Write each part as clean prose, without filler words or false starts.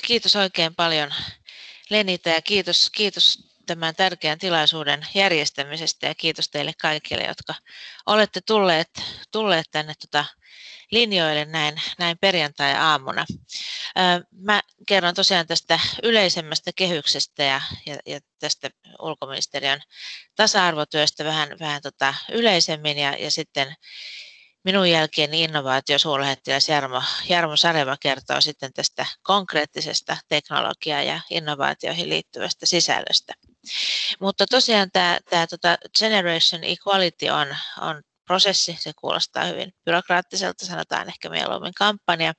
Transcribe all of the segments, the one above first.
Kiitos oikein paljon Lenita ja kiitos tämän tärkeän tilaisuuden järjestämisestä ja kiitos teille kaikille, jotka olette tulleet tänne linjoille näin perjantai-aamuna. Mä kerron tosiaan tästä yleisemmästä kehyksestä ja tästä ulkoministeriön tasa-arvotyöstä vähän yleisemmin ja sitten minun jälkeeni innovaatiosuurlähettiläs Jarmo Sareva kertoo sitten tästä konkreettisesta teknologiaan ja innovaatioihin liittyvästä sisällöstä. Mutta tosiaan tämä Generation Equality on prosessi, se kuulostaa hyvin byrokraattiselta, sanotaan ehkä mieluummin kampanja,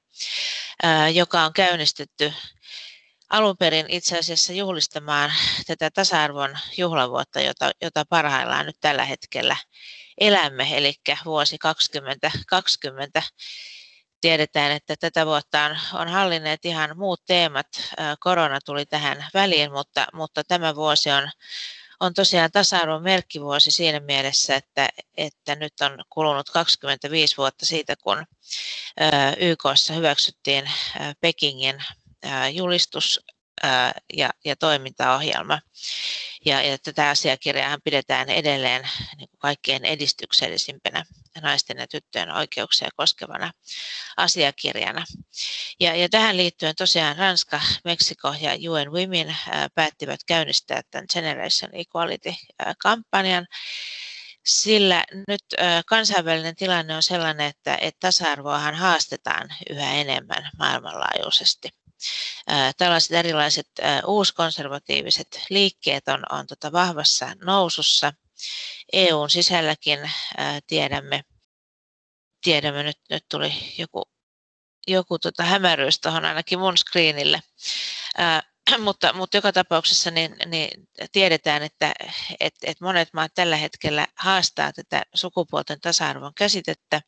joka on käynnistetty alun perin itse asiassa juhlistamaan tätä tasa-arvon juhlavuotta, jota parhaillaan nyt tällä hetkellä elämme, eli vuosi 2020. Tiedetään, että tätä vuotta on hallinneet ihan muut teemat. Korona tuli tähän väliin, mutta tämä vuosi on tosiaan tasa-arvon merkkivuosi siinä mielessä, että nyt on kulunut 25 vuotta siitä, kun YK:ssa hyväksyttiin Pekingin julistus ja toimintaohjelma. Ja tätä asiakirjaa pidetään edelleen niin kuin kaikkein edistyksellisimpänä naisten ja tyttöjen oikeuksia koskevana asiakirjana. Ja tähän liittyen tosiaan Ranska, Meksiko ja UN Women päättivät käynnistää tämän Generation Equality-kampanjan, sillä nyt kansainvälinen tilanne on sellainen, että tasa-arvoahan haastetaan yhä enemmän maailmanlaajuisesti. Tällaiset erilaiset uuskonservatiiviset liikkeet on vahvassa nousussa. EUn sisälläkin tiedämme nyt tuli joku hämäryys tuohon ainakin mun screenille. Mutta joka tapauksessa niin tiedetään, että monet maat tällä hetkellä haastaa tätä sukupuolten tasa-arvon käsitettä.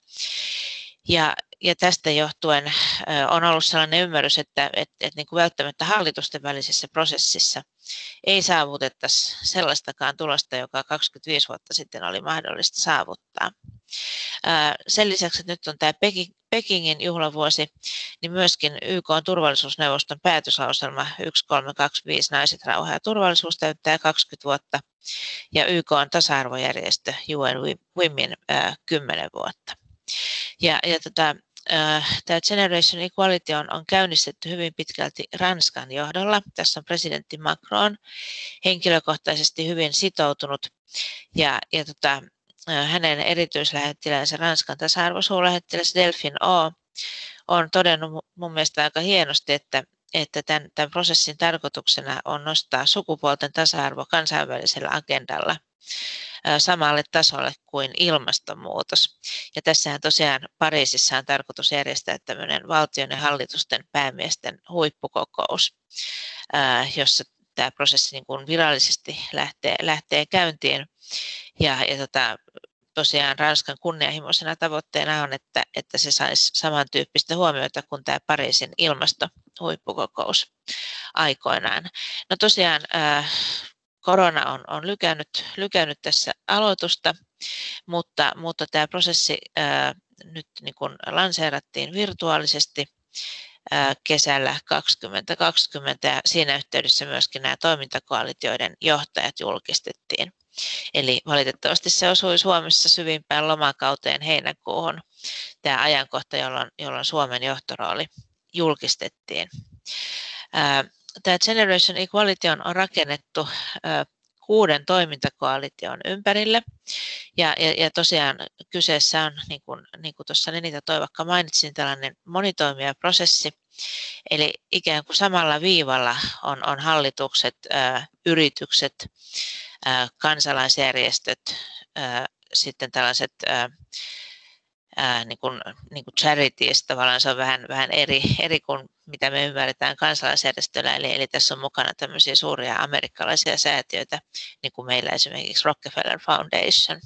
Ja tästä johtuen on ollut sellainen ymmärrys, että niin kuin välttämättä hallitusten välisessä prosessissa ei saavutettaisi sellaistakaan tulosta, joka 25 vuotta sitten oli mahdollista saavuttaa. Sen lisäksi, että nyt on tämä Pekingin juhlavuosi, niin myöskin YK:n turvallisuusneuvoston päätöslauselma 1325 Naiset, rauha ja turvallisuus täyttää 20 vuotta ja YK:n tasa-arvojärjestö UN Women 10 vuotta. Tämä Generation Equality on käynnistetty hyvin pitkälti Ranskan johdolla. Tässä on presidentti Macron henkilökohtaisesti hyvin sitoutunut ja hänen erityislähettiläänsä Ranskan tasa-arvosuurlähettiläs Delphine O on todennut mun mielestä aika hienosti, että tämän prosessin tarkoituksena on nostaa sukupuolten tasa-arvo kansainvälisellä agendalla samalle tasolle kuin ilmastonmuutos. Ja tässähän tosiaan Pariisissa on tarkoitus järjestää tämmöinen valtion ja hallitusten päämiesten huippukokous, jossa tämä prosessi niin kuin virallisesti lähtee käyntiin. Ja tosiaan Ranskan kunnianhimoisena tavoitteena on, että se saisi samantyyppistä huomiota kuin tämä Pariisin ilmastohuippukokous aikoinaan. No tosiaan korona on lykännyt tässä aloitusta, mutta tämä prosessi nyt niin kuin lanseerattiin virtuaalisesti kesällä 2020 ja siinä yhteydessä myöskin nämä toimintakoalitioiden johtajat julkistettiin. Eli valitettavasti se osui Suomessa syvimpään lomakauteen heinäkuuhun, tämä ajankohta, jolloin Suomen johtorooli julkistettiin. Tämä Generation Equality on rakennettu 6 toimintakoalition ympärille ja tosiaan kyseessä on, niin kuin tuossa Lenita Toivakka mainitsin, tällainen monitoimijaprosessi, eli ikään kuin samalla viivalla on hallitukset, yritykset, kansalaisjärjestöt, sitten tällaiset niin kuin charities, tavallaan se on vähän eri kuin mitä me ymmärretään kansalaisjärjestöllä, eli tässä on mukana tämmöisiä suuria amerikkalaisia säätiöitä, niin kuin meillä esimerkiksi Rockefeller Foundation.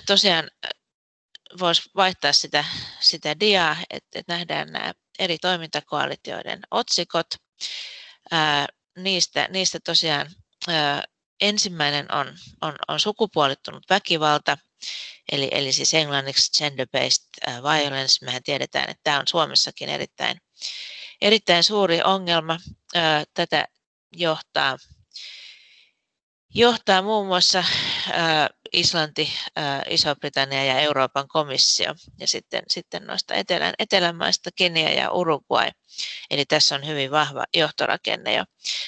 Tosiaan voisi vaihtaa sitä diaa, että nähdään nämä eri toimintakoalitioiden otsikot. Niistä tosiaan ensimmäinen on sukupuolittunut väkivalta, eli siis englanniksi gender-based violence. Mehän tiedetään, että tämä on Suomessakin erittäin suuri ongelma. Tätä johtaa muun muassa Islanti, Iso-Britannia ja Euroopan komissio ja sitten noista etelämaista Kenia ja Uruguay. Eli tässä on hyvin vahva johtorakenne jo.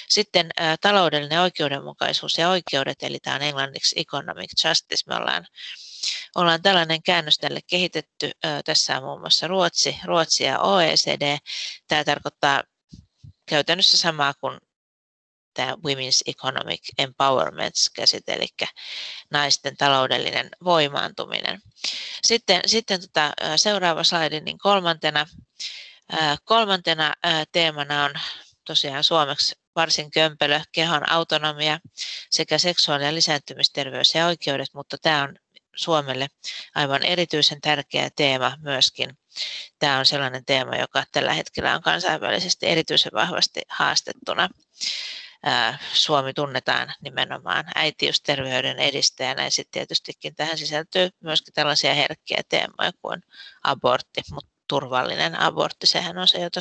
Sitten taloudellinen oikeudenmukaisuus ja oikeudet, eli tämä on englanniksi economic justice. Me ollaan tällainen käännös tälle kehitetty. Tässä on muun muassa Ruotsi ja OECD. Tämä tarkoittaa käytännössä samaa kuin tämä Women's Economic Empowerment-käsite, eli naisten taloudellinen voimaantuminen. Sitten seuraava slaidi, niin kolmantena teemana on tosiaan suomeksi varsin kömpelö kehon autonomia sekä seksuaali- ja lisääntymisterveys ja oikeudet, mutta tämä on Suomelle aivan erityisen tärkeä teema myöskin. Tämä on sellainen teema, joka tällä hetkellä on kansainvälisesti erityisen vahvasti haastettuna. Suomi tunnetaan nimenomaan äitiysterveyden edistäjänä ja sitten tietystikin tähän sisältyy myöskin tällaisia herkkiä teemoja kuin abortti, mutta turvallinen abortti, sehän on se, jota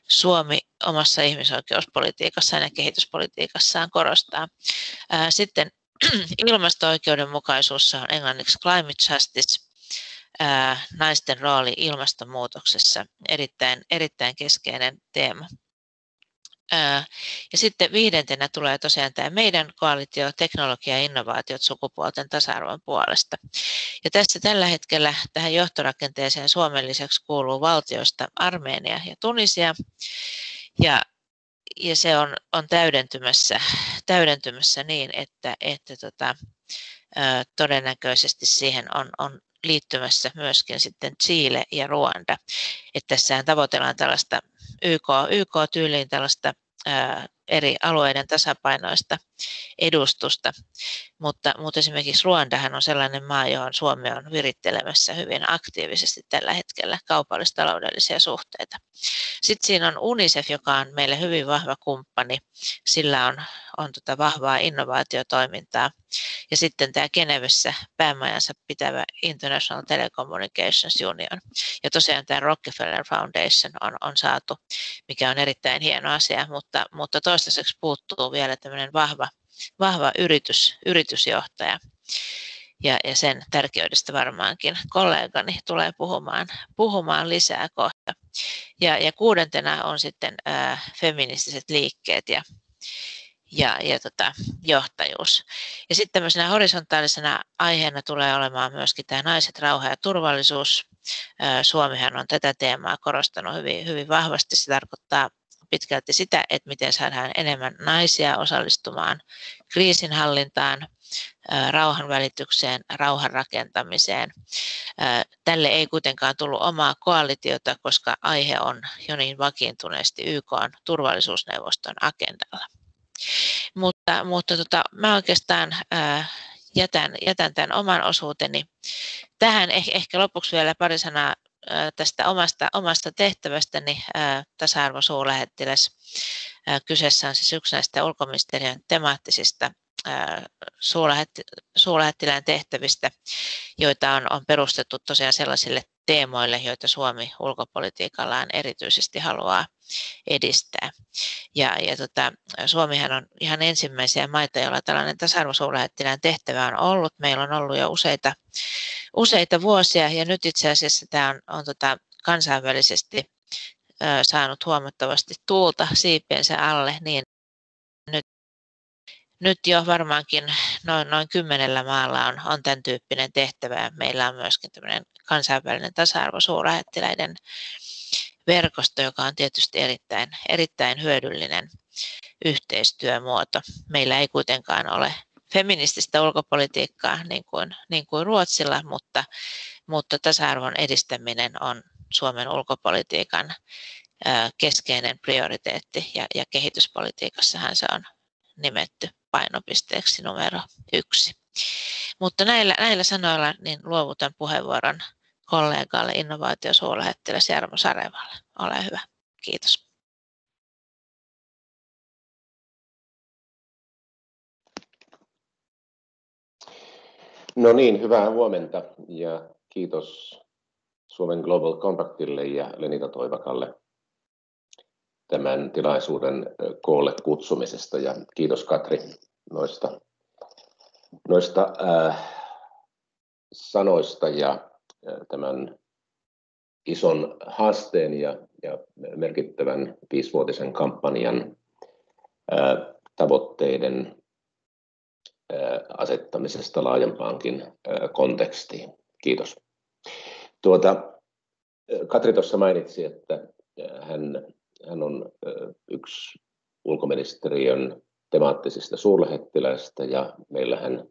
Suomi omassa ihmisoikeuspolitiikassaan ja kehityspolitiikassaan korostaa. Sitten ilmasto-oikeudenmukaisuus on englanniksi climate justice, naisten rooli ilmastonmuutoksessa, erittäin keskeinen teema. Ja sitten viidentenä tulee tosiaan tämä meidän koalitio, teknologia ja innovaatiot sukupuolten tasa-arvon puolesta. Ja tässä tällä hetkellä tähän johtorakenteeseen Suomen lisäksi kuuluu valtioista Armenia ja Tunisia. Ja se on täydentymässä niin, että todennäköisesti siihen on liittymässä myöskin sitten Chile ja Ruanda. Että tässähän tavoitellaan tällaista YK-tyyliin tällaista eri alueiden tasapainoista edustusta, mutta esimerkiksi Ruandahan on sellainen maa, johon Suomi on virittelemässä hyvin aktiivisesti tällä hetkellä kaupallis-taloudellisia suhteita. Sitten siinä on UNICEF, joka on meille hyvin vahva kumppani, sillä on vahvaa innovaatiotoimintaa. Ja sitten tämä Genevessä päämajansa pitävä International Telecommunications Union. Ja tosiaan tämä Rockefeller Foundation on saatu, mikä on erittäin hieno asia, mutta toistaiseksi puuttuu vielä tämmöinen vahva yritysjohtaja. Ja sen tärkeydestä varmaankin kollegani tulee puhumaan lisää kohta. Ja kuudentena on sitten feministiset liikkeet ja johtajuus. Ja sitten tämmöisenä horisontaalisena aiheena tulee olemaan myöskin tämä naiset, rauha ja turvallisuus. Suomihan on tätä teemaa korostanut hyvin vahvasti. Se tarkoittaa pitkälti sitä, että miten saadaan enemmän naisia osallistumaan kriisinhallintaan, rauhanvälitykseen, rauhan rakentamiseen. Tälle ei kuitenkaan tullut omaa koalitiota, koska aihe on jo niin vakiintuneesti YK:n turvallisuusneuvoston agendalla. Mutta mä oikeastaan jätän tämän oman osuuteni tähän. Ehkä lopuksi vielä pari sanaa tästä omasta tehtävästäni, tasa-arvosuurlähettiläs. Kyseessä on siis yksi näistä ulkoministeriön temaattisista suurlähettilään tehtävistä, joita on perustettu tosiaan sellaisille teemoille, joita Suomi ulkopolitiikallaan erityisesti haluaa edistää. Suomihan on ihan ensimmäisiä maita, joilla tällainen tasa-arvosuurlähettilään tehtävä on ollut. Meillä on ollut jo useita vuosia ja nyt itse asiassa tämä on kansainvälisesti saanut huomattavasti tuulta siipiensä alle, niin nyt jo varmaankin noin 10 maalla on tämän tyyppinen tehtävä. Meillä on myöskin tämmöinen kansainvälinen tasa-arvosuurlähettiläiden verkosto, joka on tietysti erittäin hyödyllinen yhteistyömuoto. Meillä ei kuitenkaan ole feminististä ulkopolitiikkaa niin kuin Ruotsilla, mutta tasa-arvon edistäminen on Suomen ulkopolitiikan keskeinen prioriteetti ja kehityspolitiikassahan se on nimetty painopisteeksi numero 1. Mutta näillä sanoilla niin luovutan puheenvuoron kollegalle innovaatiosuurlähettiläs Jarmo Sarevalle. Ole hyvä. Kiitos. No niin, hyvää huomenta ja kiitos Suomen Global Compactille ja Lenita Toivakalle tämän tilaisuuden koolle kutsumisesta ja kiitos Katri noista sanoista ja tämän ison haasteen ja merkittävän 5-vuotisen kampanjan tavoitteiden asettamisesta laajempaankin kontekstiin. Kiitos. Katri tuossa mainitsi, että hän on yksi ulkoministeriön temaattisista suurlähettiläistä ja meillähän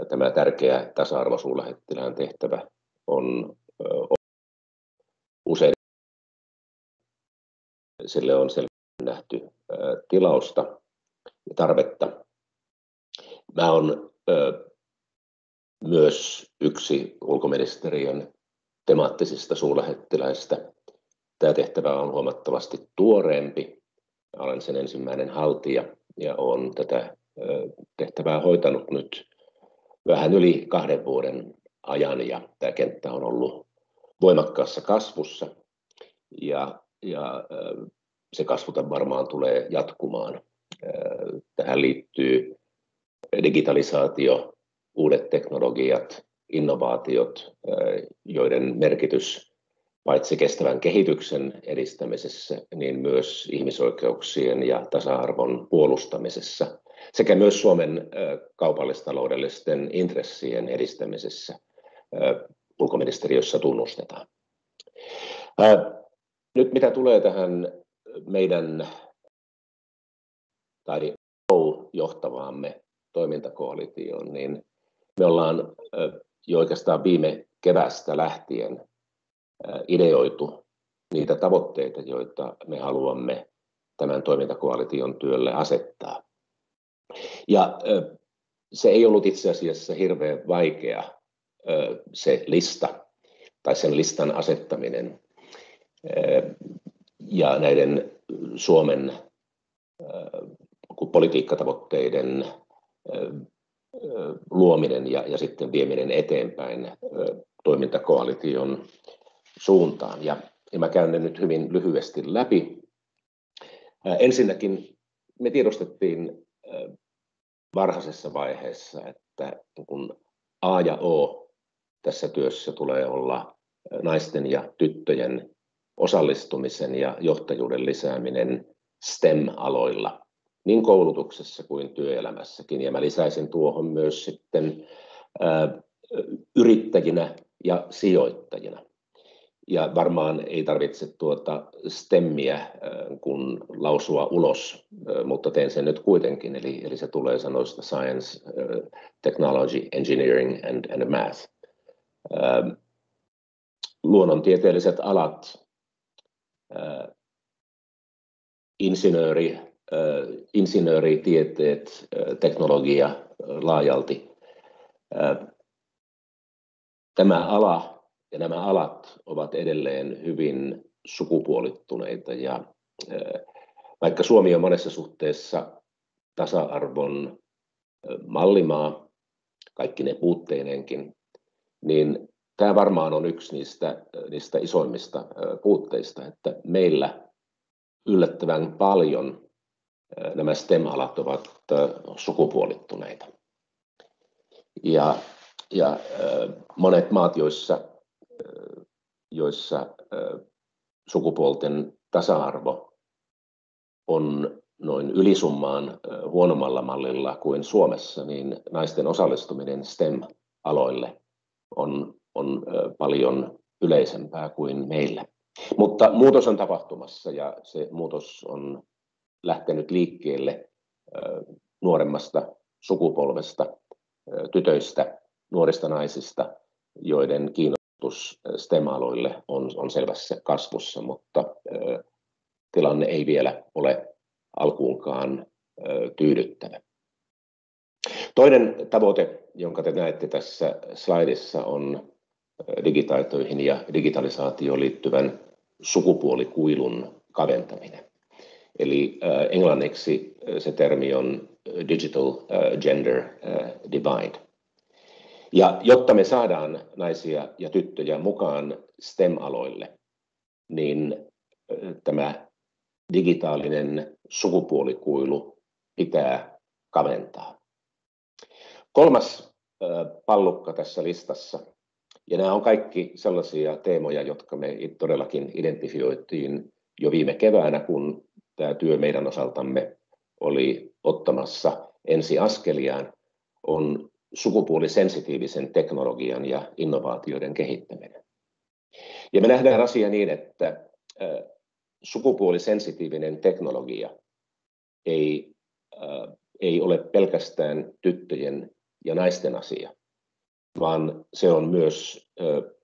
tämä tärkeä tasa-arvosuurlähettilään tehtävä on usein, sille on selvästi nähty tilausta ja tarvetta. Mä olen myös yksi ulkoministeriön temaattisista suurlähettiläistä. Tämä tehtävä on huomattavasti tuoreempi. Olen sen ensimmäinen haltija ja olen tätä tehtävää hoitanut nyt vähän yli 2 vuoden ajan ja tämä kenttä on ollut voimakkaassa kasvussa ja se kasvu varmaan tulee jatkumaan. Tähän liittyy digitalisaatio, uudet teknologiat, innovaatiot, joiden merkitys paitsi kestävän kehityksen edistämisessä, niin myös ihmisoikeuksien ja tasa-arvon puolustamisessa sekä myös Suomen kaupallistaloudellisten intressien edistämisessä ulkoministeriössä tunnustetaan. Nyt mitä tulee tähän meidän tai johtavaamme toimintakoalitioon, niin me ollaan jo oikeastaan viime keväästä lähtien ideoitu niitä tavoitteita, joita me haluamme tämän toimintakoalition työlle asettaa. Ja se ei ollut itse asiassa hirveän vaikea se lista tai sen listan asettaminen ja näiden Suomen politiikkatavoitteiden luominen ja sitten vieminen eteenpäin toimintakoalition suuntaan. Ja mä käyn ne nyt hyvin lyhyesti läpi. Ensinnäkin me tiedostettiin varhaisessa vaiheessa, että kun A ja O tässä työssä tulee olla naisten ja tyttöjen osallistumisen ja johtajuuden lisääminen STEM-aloilla, niin koulutuksessa kuin työelämässäkin. Ja mä lisäisin tuohon myös sitten yrittäjinä ja sijoittajina. Ja varmaan ei tarvitse tuota STEMiä kun lausua ulos, mutta teen sen nyt kuitenkin. Eli se tulee sanoista Science, Technology, Engineering and Math. Luonnontieteelliset alat, insinööritieteet, teknologia laajalti. Tämä ala ja nämä alat ovat edelleen hyvin sukupuolittuneita ja vaikka Suomi on monessa suhteessa tasa-arvon mallimaa, kaikki ne puutteinenkin, niin tämä varmaan on yksi niistä isoimmista puutteista, että meillä yllättävän paljon nämä STEM-alat ovat sukupuolittuneita. Ja monet maat, joissa sukupuolten tasa-arvo on noin ylisummaan huonommalla mallilla kuin Suomessa, niin naisten osallistuminen STEM-aloille on paljon yleisempää kuin meillä. Mutta muutos on tapahtumassa ja se muutos on lähtenyt liikkeelle nuoremmasta sukupolvesta, tytöistä, nuorista naisista, joiden kiinnostus STEM-aloille on selvässä kasvussa, mutta tilanne ei vielä ole alkuunkaan tyydyttävä. Toinen tavoite, jonka te näette tässä slaidissa, on digitaitoihin ja digitalisaatioon liittyvän sukupuolikuilun kaventaminen. Eli englanniksi se termi on Digital Gender Divide. Ja jotta me saadaan naisia ja tyttöjä mukaan STEM-aloille, niin tämä digitaalinen sukupuolikuilu pitää kaventaa. Kolmas pallukka tässä listassa, ja nämä on kaikki sellaisia teemoja, jotka me todellakin identifioitiin jo viime keväänä, kun tämä työ meidän osaltamme oli ottamassa ensiaskeliaan, on sukupuolisensitiivisen teknologian ja innovaatioiden kehittäminen. Ja me nähdään asia niin, että sukupuolisensitiivinen teknologia ei ole pelkästään tyttöjen ja naisten asia, vaan se on myös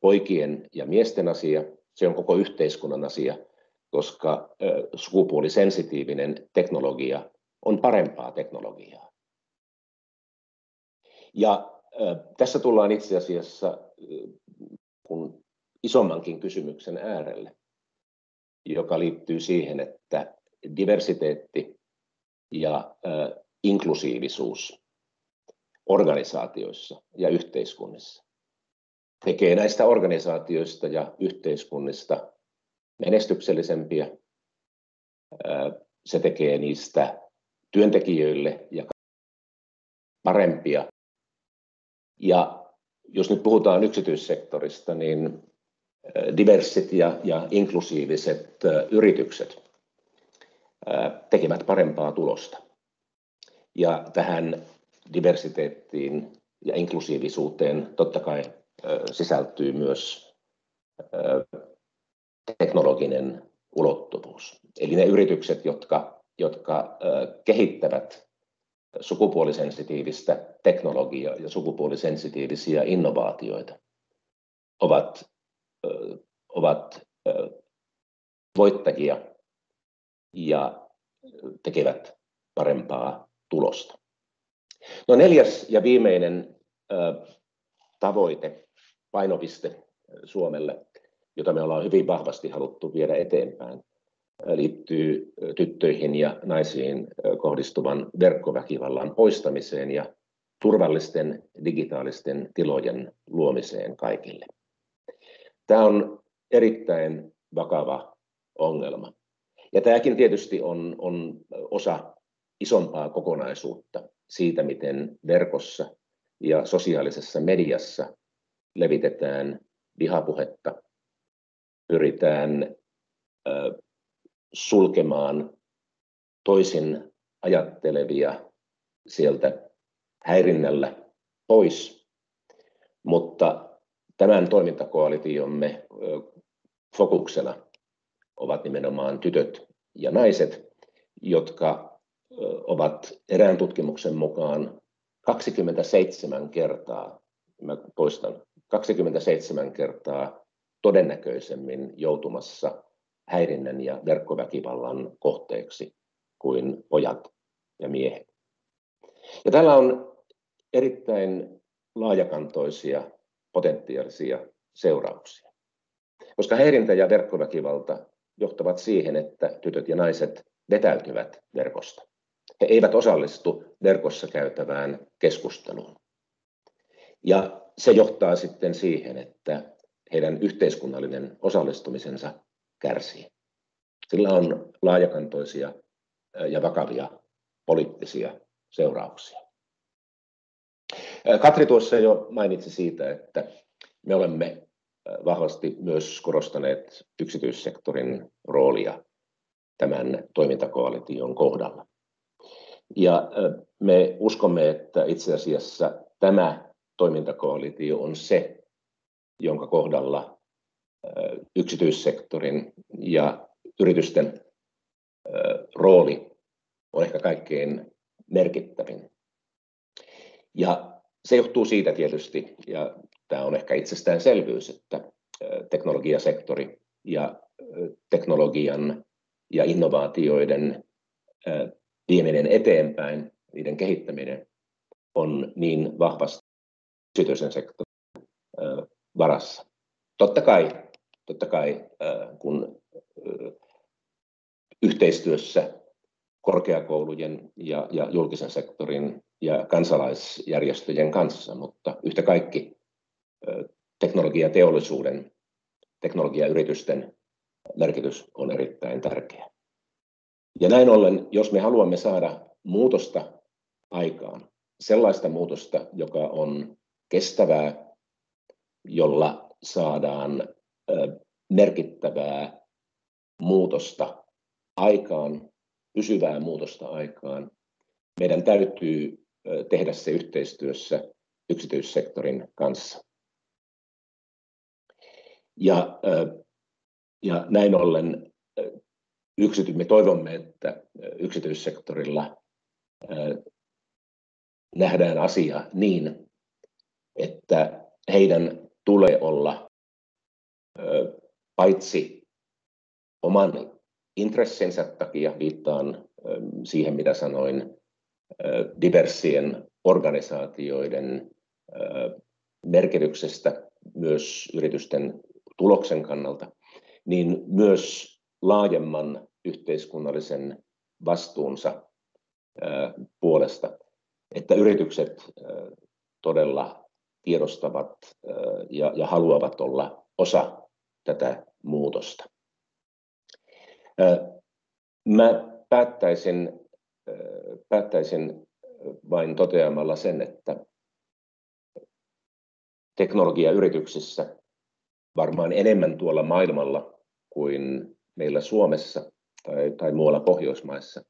poikien ja miesten asia, se on koko yhteiskunnan asia, koska sukupuolisensitiivinen teknologia on parempaa teknologiaa. Ja tässä tullaan itse asiassa kun isommankin kysymyksen äärelle, joka liittyy siihen, että diversiteetti ja inklusiivisuus organisaatioissa ja yhteiskunnissa tekee näistä organisaatioista ja yhteiskunnista menestyksellisempiä. Se tekee niistä työntekijöille ja parempia. Ja jos nyt puhutaan yksityissektorista, niin diversit ja inklusiiviset yritykset tekevät parempaa tulosta. Ja tähän diversiteettiin ja inklusiivisuuteen totta kai sisältyy myös teknologinen ulottuvuus. Eli ne yritykset, jotka kehittävät sukupuolisensitiivistä teknologiaa ja sukupuolisensitiivisiä innovaatioita, ovat voittajia ja tekevät parempaa tulosta. No, neljäs ja viimeinen tavoite, painopiste Suomelle, jota me ollaan hyvin vahvasti haluttu viedä eteenpäin, liittyy tyttöihin ja naisiin kohdistuvan verkkoväkivallan poistamiseen ja turvallisten digitaalisten tilojen luomiseen kaikille. Tämä on erittäin vakava ongelma. Ja tämäkin tietysti on osa isompaa kokonaisuutta siitä, miten verkossa ja sosiaalisessa mediassa levitetään vihapuhetta, pyritään sulkemaan toisin ajattelevia sieltä häirinnällä pois, mutta tämän toimintakoalitiomme fokuksena ovat nimenomaan tytöt ja naiset, jotka ovat erään tutkimuksen mukaan 27 kertaa todennäköisemmin joutumassa häirinnän ja verkkoväkivallan kohteeksi kuin pojat ja miehet. Ja tällä on erittäin laajakantoisia potentiaalisia seurauksia, koska häirintä ja verkkoväkivalta johtavat siihen, että tytöt ja naiset vetäytyvät verkosta. He eivät osallistu verkossa käytävään keskusteluun. Ja se johtaa sitten siihen, että heidän yhteiskunnallinen osallistumisensa kärsii. Sillä on laajakantoisia ja vakavia poliittisia seurauksia. Katri tuossa jo mainitsi siitä, että me olemme vahvasti myös korostaneet yksityissektorin roolia tämän toimintakoalition kohdalla. Ja me uskomme, että itse asiassa tämä toimintakoalitio on se, jonka kohdalla yksityissektorin ja yritysten rooli on ehkä kaikkein merkittävin. Ja se johtuu siitä tietysti, ja tämä on ehkä itsestäänselvyys, että teknologiasektori ja teknologian ja innovaatioiden vieminen eteenpäin, niiden kehittäminen on niin vahvasti yksityisen sektorin varassa. Totta kai kun yhteistyössä korkeakoulujen ja julkisen sektorin ja kansalaisjärjestöjen kanssa, mutta yhtä kaikki teknologiateollisuuden teknologiayritysten merkitys on erittäin tärkeä. Ja näin ollen, jos me haluamme saada muutosta aikaan, sellaista muutosta, joka on kestävää, jolla saadaan merkittävää muutosta aikaan, pysyvää muutosta aikaan, meidän täytyy tehdä se yhteistyössä yksityissektorin kanssa. Ja näin ollen me toivomme, että yksityissektorilla nähdään asia niin, että heidän tulee olla paitsi oman intressinsä takia, viittaan siihen mitä sanoin diversien organisaatioiden merkityksestä myös yritysten tuloksen kannalta, niin myös laajemman yhteiskunnallisen vastuunsa puolesta, että yritykset todella tiedostavat ja haluavat olla osa tätä muutosta. Mä päättäisin vain toteamalla sen, että teknologiayrityksissä varmaan enemmän tuolla maailmalla kuin meillä Suomessa tai muualla Pohjoismaissa,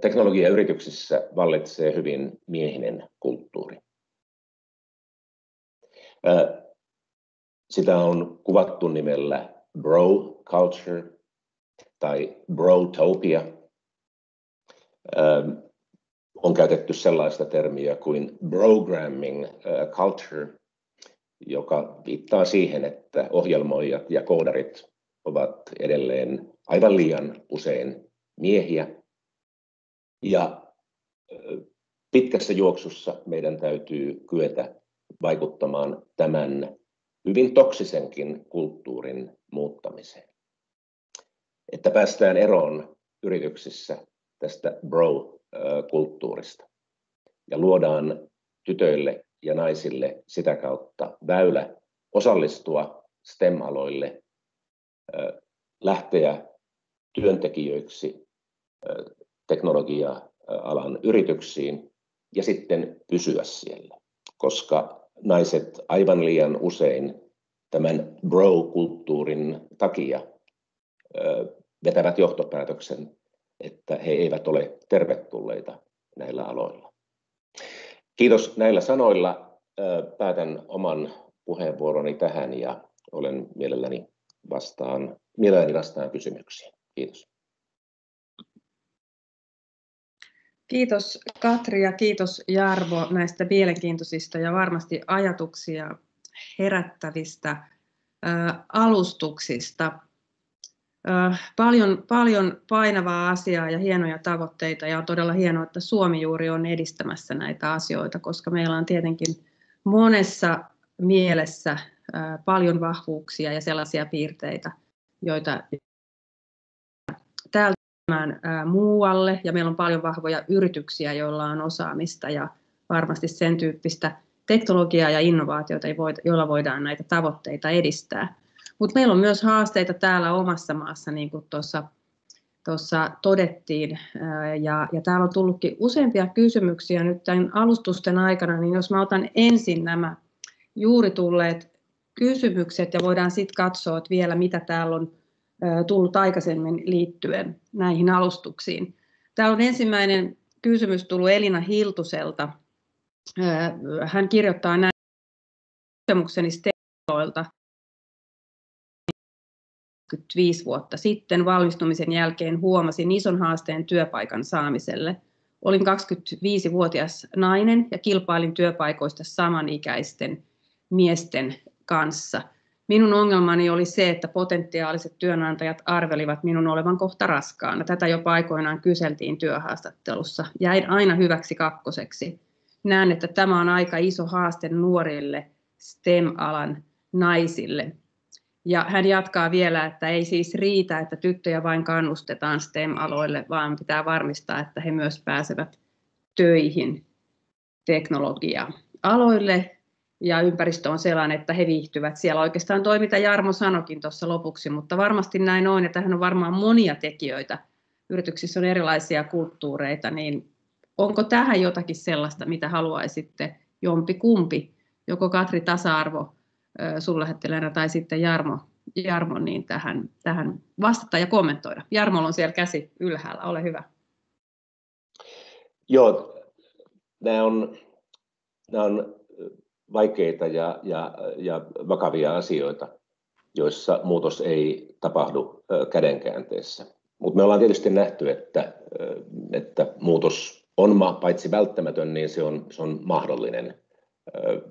teknologiayrityksissä vallitsee hyvin miehinen kulttuuri. Sitä on kuvattu nimellä bro culture tai brotopia. On käytetty sellaista termiä kuin programming culture, joka viittaa siihen, että ohjelmoijat ja koodarit ovat edelleen aivan liian usein miehiä. Ja pitkässä juoksussa meidän täytyy kyetä vaikuttamaan tämän hyvin toksisenkin kulttuurin muuttamiseen. Että päästään eroon yrityksissä tästä bro-kulttuurista ja luodaan tytöille ja naisille sitä kautta väylä osallistua STEM-aloille, lähteä työntekijöiksi teknologia-alan yrityksiin ja sitten pysyä siellä, koska naiset aivan liian usein tämän bro-kulttuurin takia vetävät johtopäätöksen, että he eivät ole tervetulleita näillä aloilla. Kiitos näillä sanoilla. Päätän oman puheenvuoroni tähän ja olen mielelläni vastaan kysymyksiin. Kiitos. Kiitos Katri ja kiitos Jarmo näistä mielenkiintoisista ja varmasti ajatuksia herättävistä alustuksista. Paljon painavaa asiaa ja hienoja tavoitteita ja on todella hienoa, että Suomi juuri on edistämässä näitä asioita, koska meillä on tietenkin monessa mielessä paljon vahvuuksia ja sellaisia piirteitä, joita täältä muualle ja meillä on paljon vahvoja yrityksiä, joilla on osaamista ja varmasti sen tyyppistä teknologiaa ja innovaatioita, joilla voidaan näitä tavoitteita edistää. Mutta meillä on myös haasteita täällä omassa maassa, niin kuin tuossa todettiin, ja täällä on tullutkin useampia kysymyksiä nyt tämän alustusten aikana, niin jos mä otan ensin nämä juuri tulleet kysymykset ja voidaan sitten katsoa, että vielä mitä täällä on tullut aikaisemmin liittyen näihin alustuksiin. Täällä on ensimmäinen kysymys tullut Elina Hiltuselta. Hän kirjoittaa näin: kokemukseni STEM-aloilta 25 vuotta sitten valmistumisen jälkeen huomasin ison haasteen työpaikan saamiselle. Olin 25-vuotias nainen ja kilpailin työpaikoista samanikäisten miesten kanssa. Minun ongelmani oli se, että potentiaaliset työnantajat arvelivat minun olevan kohta raskaana. Tätä jopa aikoinaan kyseltiin työhaastattelussa. Jäin aina hyväksi kakkoseksi. Näen, että tämä on aika iso haaste nuorille STEM-alan naisille. Ja hän jatkaa vielä, että ei siis riitä, että tyttöjä vain kannustetaan STEM-aloille, vaan pitää varmistaa, että he myös pääsevät töihin teknologia-aloille. ja ympäristö on sellainen, että he viihtyvät siellä. Oikeastaan toi, mitä Jarmo sanoikin tuossa lopuksi, mutta varmasti näin on, että tähän on varmaan monia tekijöitä. Yrityksissä on erilaisia kulttuureita, niin onko tähän jotakin sellaista, mitä haluaisitte jompikumpi, joko Katri tasa-arvo suurlähettiläänä tai sitten Jarmo niin tähän vastata ja kommentoida. Jarmolla on siellä käsi ylhäällä, ole hyvä. Joo, nämä on vaikeita ja vakavia asioita, joissa muutos ei tapahdu kädenkäänteessä. Mutta me ollaan tietysti nähty, että muutos on paitsi välttämätön, niin se on mahdollinen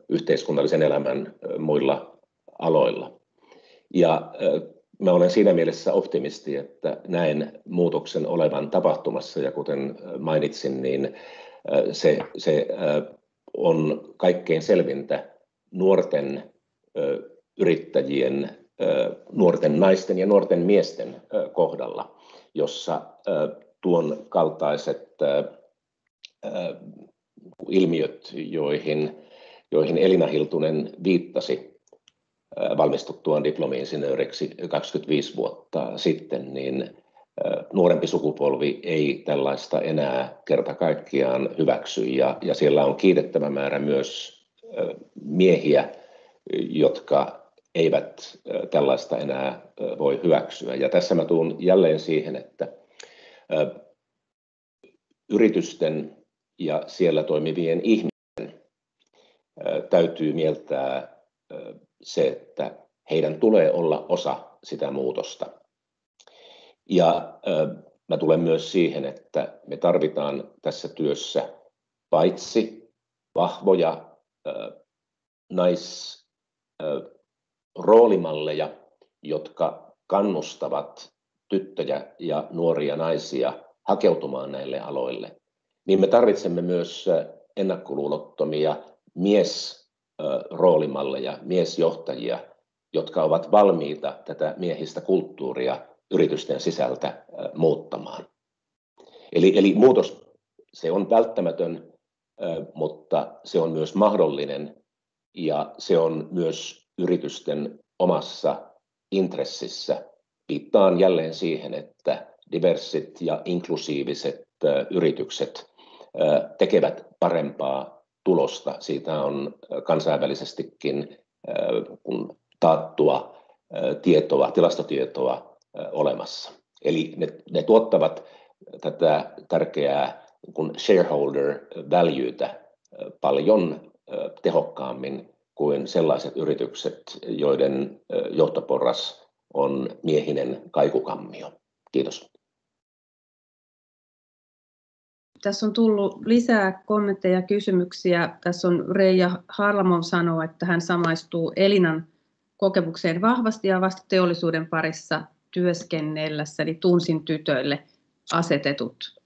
yhteiskunnallisen elämän muilla aloilla. Ja mä olen siinä mielessä optimisti, että näen muutoksen olevan tapahtumassa, ja kuten mainitsin, niin se on kaikkein selvintä nuorten yrittäjien, nuorten naisten ja nuorten miesten kohdalla, jossa tuon kaltaiset ilmiöt, joihin Elina Hiltunen viittasi valmistuttuaan diplomi-insinööriksi 25 vuotta sitten, niin nuorempi sukupolvi ei tällaista enää kerta kaikkiaan hyväksy. Ja siellä on kiitettävä määrä myös miehiä, jotka eivät tällaista enää voi hyväksyä. Ja tässä mä tuun jälleen siihen, että yritysten ja siellä toimivien ihmisten täytyy mieltää se, että heidän tulee olla osa sitä muutosta. Ja mä tulen myös siihen, että me tarvitaan tässä työssä paitsi vahvoja naisroolimalleja, jotka kannustavat tyttöjä ja nuoria naisia hakeutumaan näille aloille, niin me tarvitsemme myös ennakkoluulottomia miesroolimalleja, miesjohtajia, jotka ovat valmiita tätä miehistä kulttuuria yritysten sisältä muuttamaan. Eli muutos, se on välttämätön, mutta se on myös mahdollinen, ja se on myös yritysten omassa intressissä. Viittaan jälleen siihen, että diversit ja inklusiiviset yritykset tekevät parempaa tulosta. Siitä on kansainvälisestikin taattua tietoa, tilastotietoa olemassa. Eli ne tuottavat tätä tärkeää shareholder valuetä paljon tehokkaammin kuin sellaiset yritykset, joiden johtoporras on miehinen kaikukammio. Kiitos. Tässä on tullut lisää kommentteja ja kysymyksiä. Tässä on Reija Harlamov sanoo, että hän samaistuu Elinan kokemukseen vahvasti ja vasta teollisuuden parissa työskennellessäni tunsin tytöille asetetut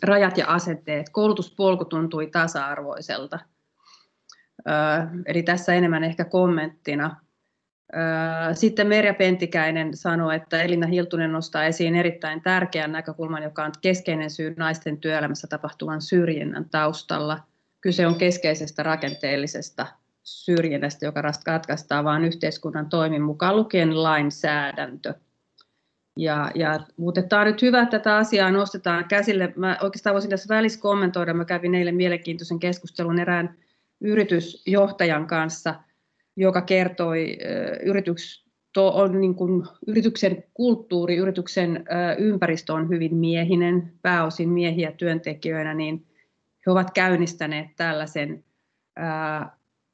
rajat ja asenteet. Koulutuspolku tuntui tasa-arvoiselta. Eli tässä enemmän ehkä kommenttina. Sitten Merja Pentikäinen sanoi, että Elina Hiltunen nostaa esiin erittäin tärkeän näkökulman, joka on keskeinen syy naisten työelämässä tapahtuvan syrjinnän taustalla. Kyse on keskeisestä rakenteellisesta syrjinnästä, joka ratkaistaan vain yhteiskunnan toimin mukaan lukien lainsäädäntö. Mutta tämä on nyt hyvä, että tätä asiaa nostetaan käsille. Mä oikeastaan voisin tässä välissä kommentoida. Mä kävin eilen mielenkiintoisen keskustelun erään yritysjohtajan kanssa, joka kertoi yrityksen kulttuuri, yrityksen ympäristö on hyvin miehinen, pääosin miehiä työntekijöinä, niin he ovat käynnistäneet tällaisen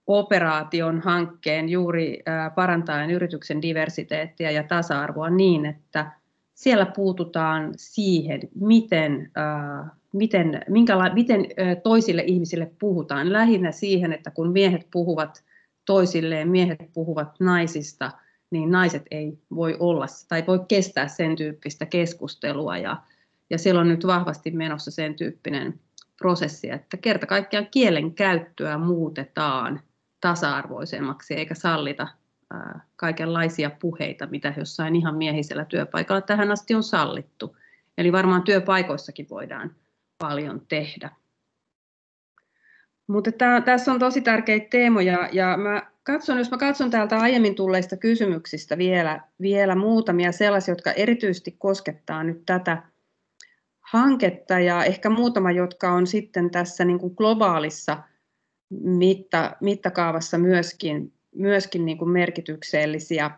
operaation hankkeen juuri parantaen yrityksen diversiteettiä ja tasa-arvoa niin, että siellä puututaan siihen, miten toisille ihmisille puhutaan. Lähinnä siihen, että kun miehet puhuvat toisilleen, miehet puhuvat naisista, niin naiset ei voi olla tai voi kestää sen tyyppistä keskustelua. Ja siellä on nyt vahvasti menossa sen tyyppinen prosessi, että kerta kaikkiaan kielen käyttöä muutetaan tasa-arvoisemmaksi eikä sallita kaikenlaisia puheita, mitä jossain ihan miehisellä työpaikalla tähän asti on sallittu. Eli varmaan työpaikoissakin voidaan paljon tehdä. Mutta tässä on tosi tärkeitä teemoja, ja jos mä katson täältä aiemmin tulleista kysymyksistä vielä muutamia sellaisia, jotka erityisesti koskettaa nyt tätä hanketta, ja ehkä muutama, jotka on sitten tässä niin kuin globaalissa mittakaavassa myöskin niin kuin merkityksellisiä.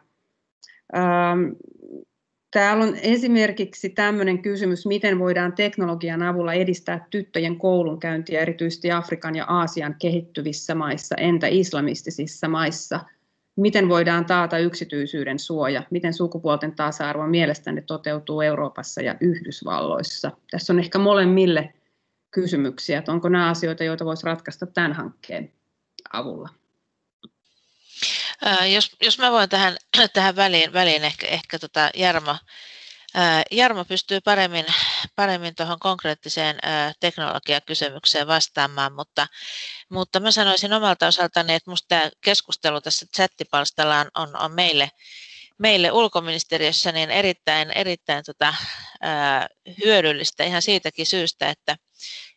Täällä on esimerkiksi tämmöinen kysymys, miten voidaan teknologian avulla edistää tyttöjen koulunkäyntiä erityisesti Afrikan ja Aasian kehittyvissä maissa, entä islamistisissa maissa? Miten voidaan taata yksityisyyden suoja? Miten sukupuolten tasa-arvo mielestäni toteutuu Euroopassa ja Yhdysvalloissa? Tässä on ehkä molemmille kysymyksiä, että onko nämä asioita, joita voisi ratkaista tämän hankkeen avulla? Jos mä voin tähän väliin ehkä Jarmo pystyy paremmin tuohon konkreettiseen teknologiakysymykseen vastaamaan, mutta mä sanoisin omalta osaltani, että minusta tämä keskustelu tässä chattipalstalla on meille ulkoministeriössä niin erittäin hyödyllistä ihan siitäkin syystä,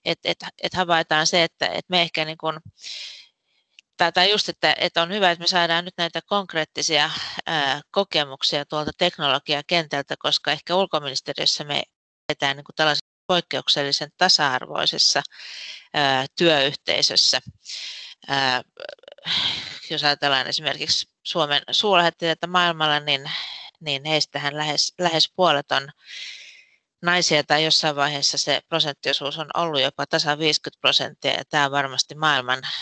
että havaitaan se, että me ehkä niin kuin tai just, että on hyvä, että me saadaan nyt näitä konkreettisia kokemuksia tuolta teknologiakentältä, koska ehkä ulkoministeriössä me edetään niin kuin tällaisessa poikkeuksellisen tasa-arvoisessa työyhteisössä. Jos ajatellaan esimerkiksi Suomen suurlähettiläitä maailmalla, niin heistähän lähes puolet on naisia, tai jossain vaiheessa se prosenttiosuus on ollut jopa tasan 50%, ja tämä on varmasti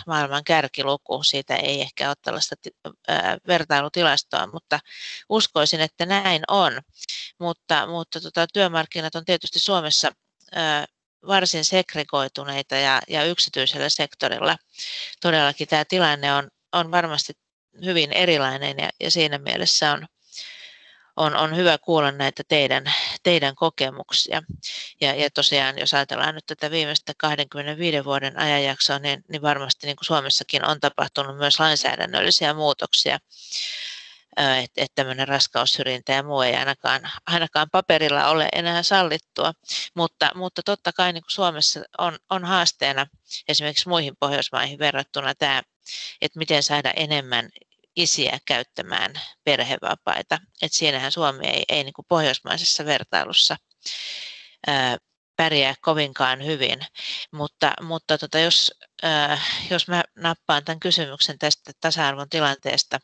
maailman kärkiluku. Siitä ei ehkä ole tällaista vertailutilastoa, mutta uskoisin, että näin on. Mutta työmarkkinat on tietysti Suomessa varsin segregoituneita, ja yksityisellä sektorilla todellakin tämä tilanne on varmasti hyvin erilainen, ja siinä mielessä on hyvä kuulla näitä teidän kokemuksia. Ja tosiaan, jos ajatellaan nyt tätä viimeistä 25 vuoden ajanjaksoa, niin varmasti niin kuin Suomessakin on tapahtunut myös lainsäädännöllisiä muutoksia, että tämmöinen raskaussyrjintä ja muu ei ainakaan paperilla ole enää sallittua, mutta totta kai niin kuin Suomessa on haasteena esimerkiksi muihin Pohjoismaihin verrattuna tämä, että miten saada enemmän isiä käyttämään perhevapaita. Et siinähän Suomi ei niin kuin pohjoismaisessa vertailussa pärjää kovinkaan hyvin, mutta jos mä nappaan tämän kysymyksen tästä tasa-arvon tilanteesta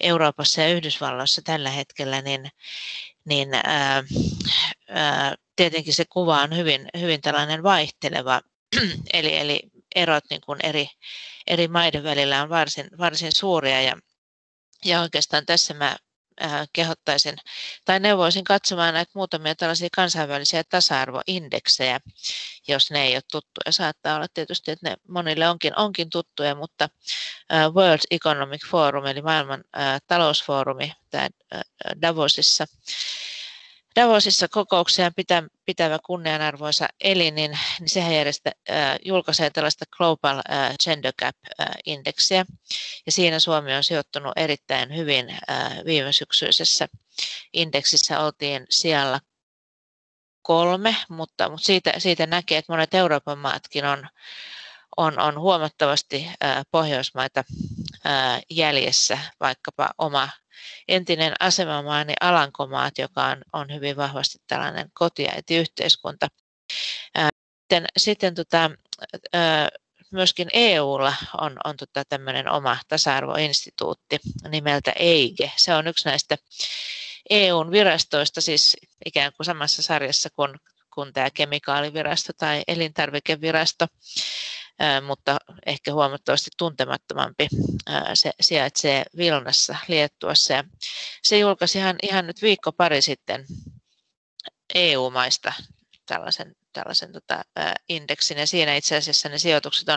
Euroopassa ja Yhdysvalloissa tällä hetkellä, niin tietenkin se kuva on hyvin tällainen vaihteleva, eli erot niin kuin eri maiden välillä on varsin suuria, ja oikeastaan tässä mä kehottaisin tai neuvoisin katsomaan näitä muutamia tällaisia kansainvälisiä tasa-arvoindeksejä, jos ne ei ole tuttuja. Saattaa olla tietysti, että ne monille onkin tuttuja, mutta World Economic Forum eli maailman talousfoorumi Davosissa kokouksiaan pitävä kunnianarvoisa elin, niin sehän julkaisee tällaista Global Gender Gap-indeksiä, ja siinä Suomi on sijoittunut erittäin hyvin. Viime syksyisessä indeksissä oltiin sijalla 3, mutta siitä näkee, että monet Euroopan maatkin on huomattavasti Pohjoismaita jäljessä, vaikkapa oma entinen asemamaani Alankomaat, joka on hyvin vahvasti tällainen kotiäitiyhteiskunta. Sitten myöskin EUlla on tämmöinen oma tasa-arvoinstituutti nimeltä EIGE. Se on yksi näistä EUn virastoista, siis ikään kuin samassa sarjassa kuin tämä kemikaalivirasto tai elintarvikevirasto, mutta ehkä huomattavasti tuntemattomampi. Se sijaitsee Vilnassa, Liettuassa, ja se julkaisi ihan nyt viikko pari sitten EU-maista tällaisen indeksin, ja siinä itse asiassa ne sijoitukset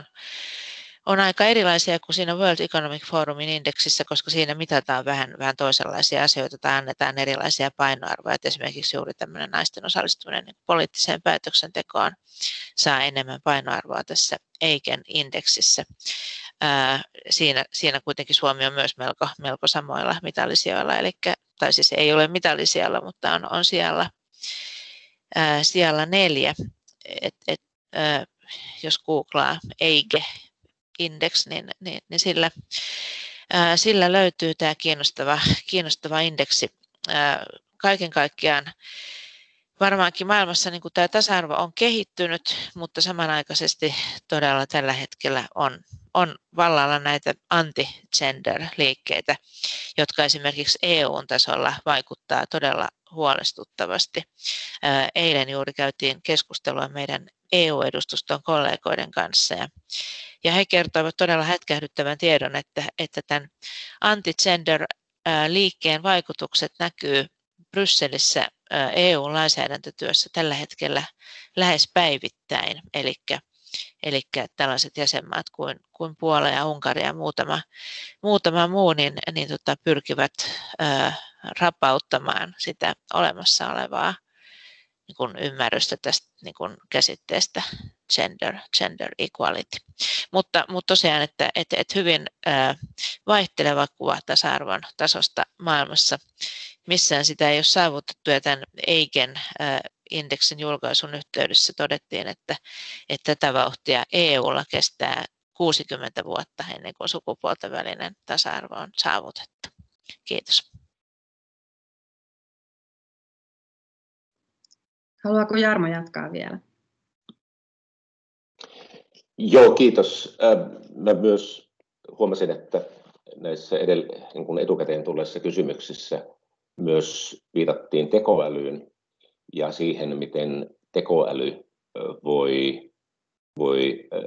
on aika erilaisia kuin siinä World Economic Forumin indeksissä, koska siinä mitataan vähän toisenlaisia asioita tai annetaan erilaisia painoarvoja. Että esimerkiksi juuri tämmöinen naisten osallistuminen poliittiseen päätöksentekoon saa enemmän painoarvoa tässä EIGEn indeksissä. Siinä kuitenkin Suomi on myös melko samoilla mitallisijoilla, tai siis ei ole mitallisijoilla, mutta on sijalla 4. Jos googlaa EIGE Index, niin sillä löytyy tämä kiinnostava indeksi. Kaiken kaikkiaan varmaankin maailmassa niin kuin tämä tasa-arvo on kehittynyt, mutta samanaikaisesti todella tällä hetkellä on vallalla näitä anti-gender-liikkeitä, jotka esimerkiksi EU-tasolla vaikuttaa todella huolestuttavasti. Eilen juuri käytiin keskustelua meidän EU-edustuston kollegoiden kanssa ja he kertoivat todella hätkähdyttävän tiedon, että tämän anti-gender-liikkeen vaikutukset näkyy Brysselissä EU-lainsäädäntötyössä tällä hetkellä lähes päivittäin, eli tällaiset jäsenmaat kuin Puola ja Unkari ja muutama muu pyrkivät rapauttamaan sitä olemassa olevaa niin kuin ymmärrystä tästä niin kuin käsitteestä gender equality. Mutta tosiaan, että hyvin vaihteleva kuva tasa-arvon tasosta maailmassa. Missään sitä ei ole saavutettu, ja tämän Eigen indeksin julkaisun yhteydessä todettiin, että tätä vauhtia EUlla kestää 60 vuotta ennen kuin sukupuolten välinen tasa-arvo on saavutettu. Kiitos. Haluaako Jarmo jatkaa vielä? Joo, kiitos. Mä myös huomasin, että näissä niin kuin etukäteen tulleissa kysymyksissä myös viitattiin tekoälyyn ja siihen, miten tekoäly voi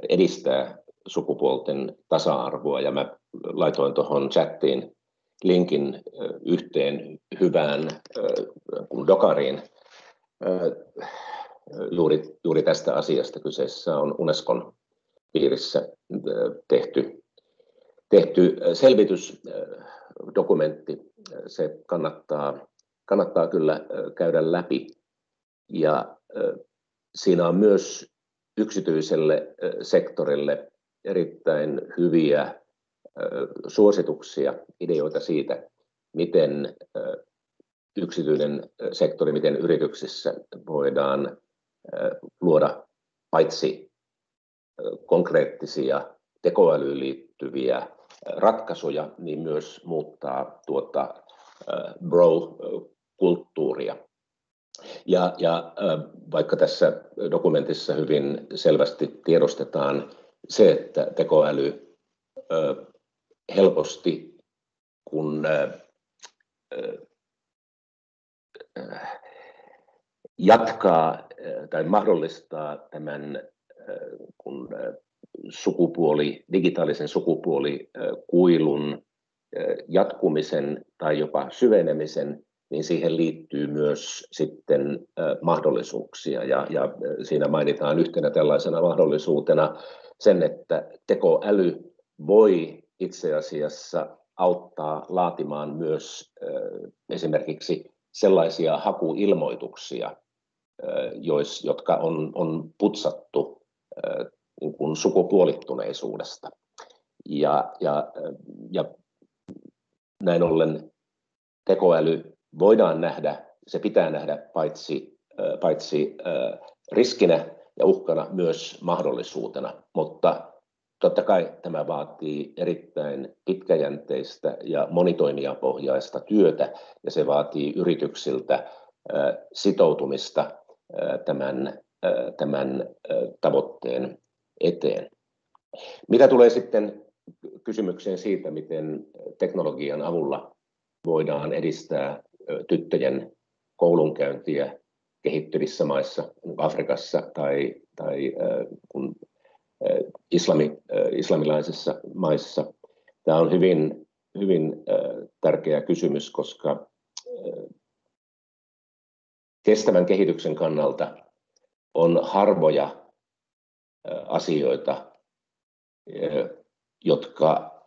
edistää sukupuolten tasa-arvoa. Ja mä laitoin tuohon chattiin linkin yhteen hyvään dokariin juuri tästä asiasta. Kyseessä on Unescon piirissä tehty selvitysdokumentti. Se kannattaa kyllä käydä läpi. Ja siinä on myös yksityiselle sektorille erittäin hyviä suosituksia, ideoita siitä, miten yksityinen sektori, miten yrityksissä voidaan luoda paitsi konkreettisia tekoälyyn liittyviä ratkaisuja, niin myös muuttaa tuota bro-kulttuuria. Ja vaikka tässä dokumentissa hyvin selvästi tiedostetaan se, että tekoäly helposti, kun jatkaa tai mahdollistaa tämän kun digitaalisen sukupuolikuilun jatkumisen tai jopa syvenemisen, niin siihen liittyy myös sitten mahdollisuuksia. Ja siinä mainitaan yhtenä tällaisena mahdollisuutena sen, että tekoäly voi itse asiassa auttaa laatimaan myös esimerkiksi sellaisia hakuilmoituksia, jotka on putsattu niin kuin sukupuolittuneisuudesta. Ja näin ollen tekoäly voidaan nähdä, se pitää nähdä paitsi riskinä ja uhkana myös mahdollisuutena, mutta totta kai tämä vaatii erittäin pitkäjänteistä ja monitoimijapohjaista työtä, ja se vaatii yrityksiltä sitoutumista tämän tavoitteen eteen. Mitä tulee sitten kysymykseen siitä, miten teknologian avulla voidaan edistää tyttöjen koulunkäyntiä kehittyvissä maissa, Afrikassa tai islamilaisissa maissa. Tämä on hyvin tärkeä kysymys, koska kestävän kehityksen kannalta on harvoja asioita, jotka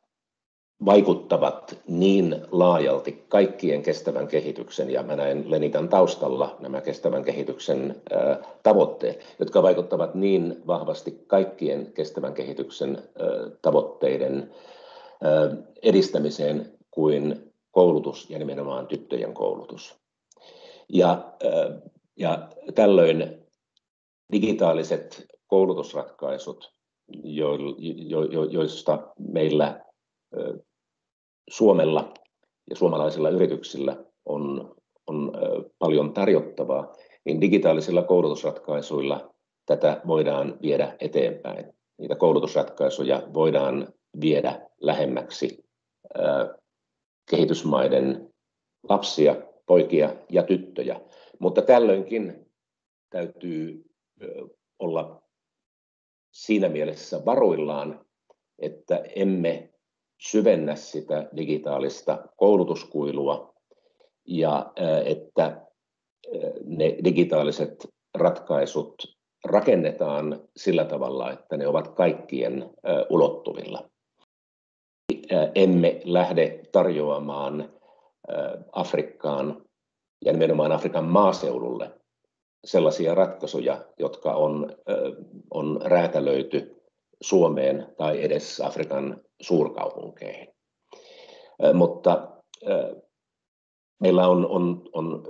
vaikuttavat niin laajalti kaikkien kestävän kehityksen, ja mä näen Lenitan taustalla nämä kestävän kehityksen tavoitteet, jotka vaikuttavat niin vahvasti kaikkien kestävän kehityksen tavoitteiden edistämiseen kuin koulutus ja nimenomaan tyttöjen koulutus. Ja tällöin digitaaliset koulutusratkaisut joista meillä Suomella ja suomalaisilla yrityksillä on paljon tarjottavaa, niin digitaalisilla koulutusratkaisuilla tätä voidaan viedä eteenpäin. Niitä koulutusratkaisuja voidaan viedä lähemmäksi kehitysmaiden lapsia, poikia ja tyttöjä, mutta tällöinkin täytyy olla siinä mielessä varuillaan, että emme syvennä sitä digitaalista koulutuskuilua ja että ne digitaaliset ratkaisut rakennetaan sillä tavalla, että ne ovat kaikkien ulottuvilla. Emme lähde tarjoamaan Afrikkaan ja nimenomaan Afrikan maaseudulle sellaisia ratkaisuja, jotka on räätälöity Suomeen tai edes Afrikan suurkaupunkeihin. Mutta meillä on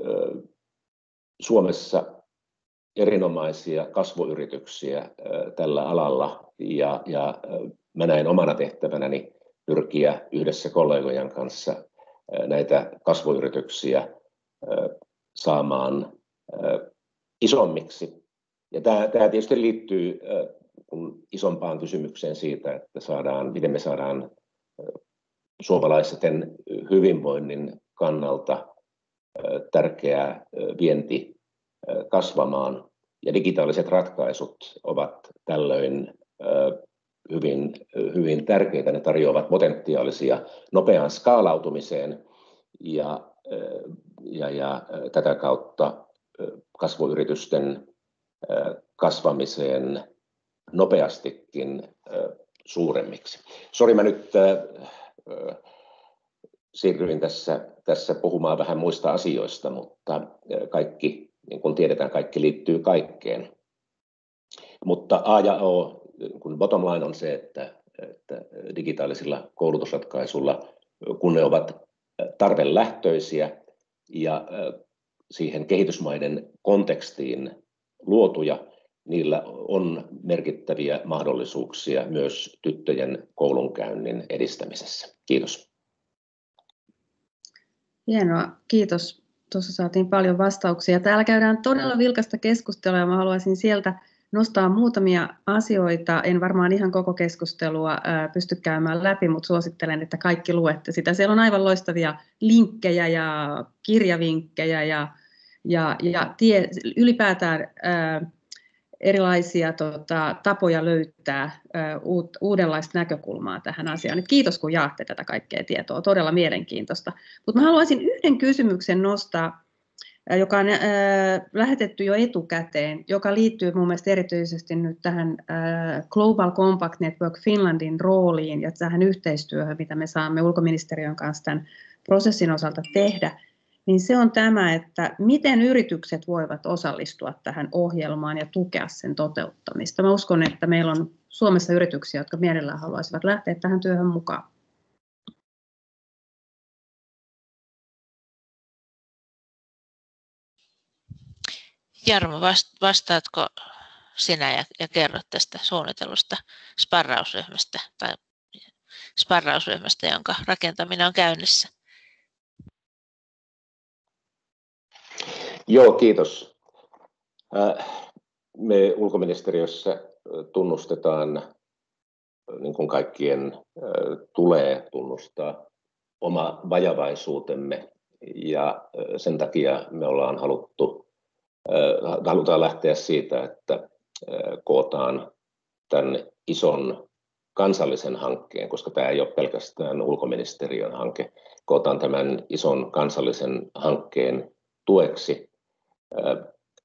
Suomessa erinomaisia kasvuyrityksiä tällä alalla ja mä näen omana tehtävänäni pyrkiä yhdessä kollegojen kanssa näitä kasvuyrityksiä saamaan isommiksi. Ja tämä tietysti liittyy isompaan kysymykseen siitä, että miten me saadaan suomalaisten hyvinvoinnin kannalta tärkeää vienti kasvamaan. Ja digitaaliset ratkaisut ovat tällöin hyvin tärkeitä. Ne tarjoavat potentiaalisia nopeaan skaalautumiseen ja tätä kautta kasvuyritysten kasvamiseen nopeastikin suuremmiksi. Sori, mä nyt siirryin tässä puhumaan vähän muista asioista, mutta kaikki, niin kuin tiedetään, kaikki liittyy kaikkeen. Mutta A ja O, kun bottom line on se, että digitaalisilla koulutusratkaisuilla, kun ne ovat tarvelähtöisiä ja siihen kehitysmaiden kontekstiin luotuja, niillä on merkittäviä mahdollisuuksia myös tyttöjen koulunkäynnin edistämisessä. Kiitos. Hienoa, kiitos. Tuossa saatiin paljon vastauksia. Täällä käydään todella vilkasta keskustelua ja mä haluaisin sieltä nostaa muutamia asioita. En varmaan ihan koko keskustelua pysty käymään läpi, mutta suosittelen, että kaikki luette sitä. Siellä on aivan loistavia linkkejä ja kirjavinkkejä ja ylipäätään erilaisia tapoja löytää uudenlaista näkökulmaa tähän asiaan. Nyt kiitos, kun jaatte tätä kaikkea tietoa. Todella mielenkiintoista. Mutta mä haluaisin yhden kysymyksen nostaa, joka on lähetetty jo etukäteen, joka liittyy mun mielestä erityisesti nyt tähän Global Compact Network Finlandin rooliin ja tähän yhteistyöhön, mitä me saamme ulkoministeriön kanssa tämän prosessin osalta tehdä. Niin se on tämä, että miten yritykset voivat osallistua tähän ohjelmaan ja tukea sen toteuttamista. Mä uskon, että meillä on Suomessa yrityksiä, jotka mielellään haluaisivat lähteä tähän työhön mukaan. Jarmo, vastaatko sinä ja kerrot tästä suunnitellusta sparrausryhmästä, jonka rakentaminen on käynnissä? Joo, kiitos. Me ulkoministeriössä tunnustetaan, niin kuin kaikkien tulee tunnustaa, oma vajavaisuutemme ja sen takia me halutaan lähteä siitä, että kootaan tämän ison kansallisen hankkeen, koska tämä ei ole pelkästään ulkoministeriön hanke, kootaan tämän ison kansallisen hankkeen tueksi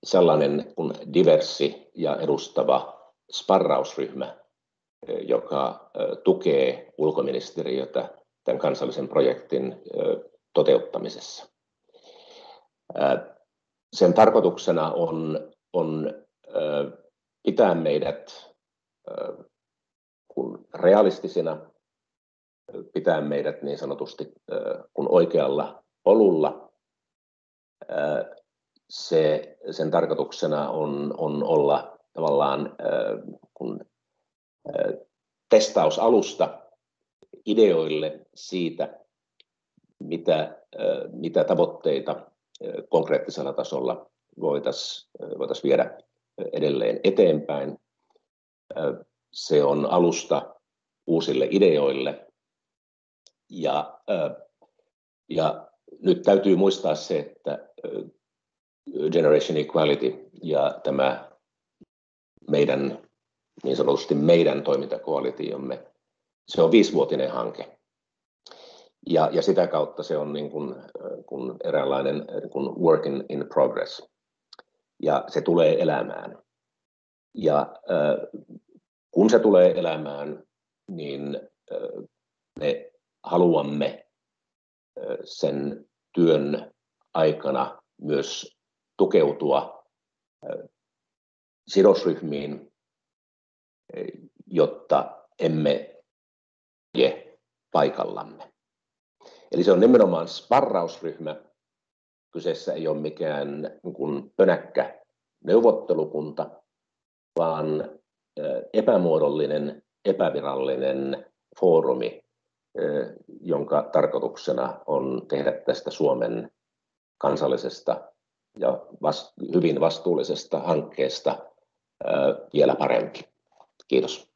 sellainen kuin diversi ja edustava sparrausryhmä, joka tukee ulkoministeriötä tämän kansallisen projektin toteuttamisessa. Sen tarkoituksena on pitää meidät realistisina, pitää meidät niin sanotusti kun oikealla polulla. Sen tarkoituksena on olla tavallaan kun testausalusta ideoille siitä, mitä tavoitteita konkreettisella tasolla voitaisiin viedä edelleen eteenpäin. Se on alusta uusille ideoille. Ja nyt täytyy muistaa se, että Generation Equality ja tämä niin sanotusti meidän toimintakoalitiomme, se on 5-vuotinen hanke. Ja sitä kautta se on niin kuin eräänlainen niin kuin work in progress. Ja se tulee elämään. Ja kun se tulee elämään, niin me haluamme sen työn aikana myös tukeutua sidosryhmiin, jotta emme jää paikallamme. Eli se on nimenomaan sparrausryhmä. Kyseessä ei ole mikään niin kuin pönäkkä neuvottelukunta, vaan epämuodollinen, epävirallinen foorumi, jonka tarkoituksena on tehdä tästä Suomen kansallisesta ja hyvin vastuullisesta hankkeesta vielä parempi. Kiitos.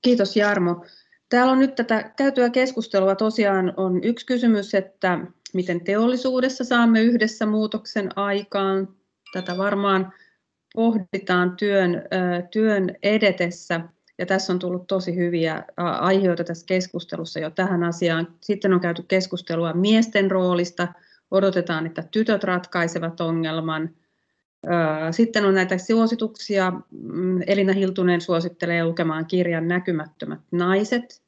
Kiitos Jarmo. Täällä on nyt tätä käytyä keskustelua. Tosiaan on yksi kysymys, että miten teollisuudessa saamme yhdessä muutoksen aikaan. Tätä varmaan pohditaan työn edetessä. Ja tässä on tullut tosi hyviä aiheita tässä keskustelussa jo tähän asiaan. Sitten on käyty keskustelua miesten roolista. Odotetaan, että tytöt ratkaisevat ongelman. Sitten on näitä suosituksia. Elina Hiltunen suosittelee lukemaan kirjan Näkymättömät naiset,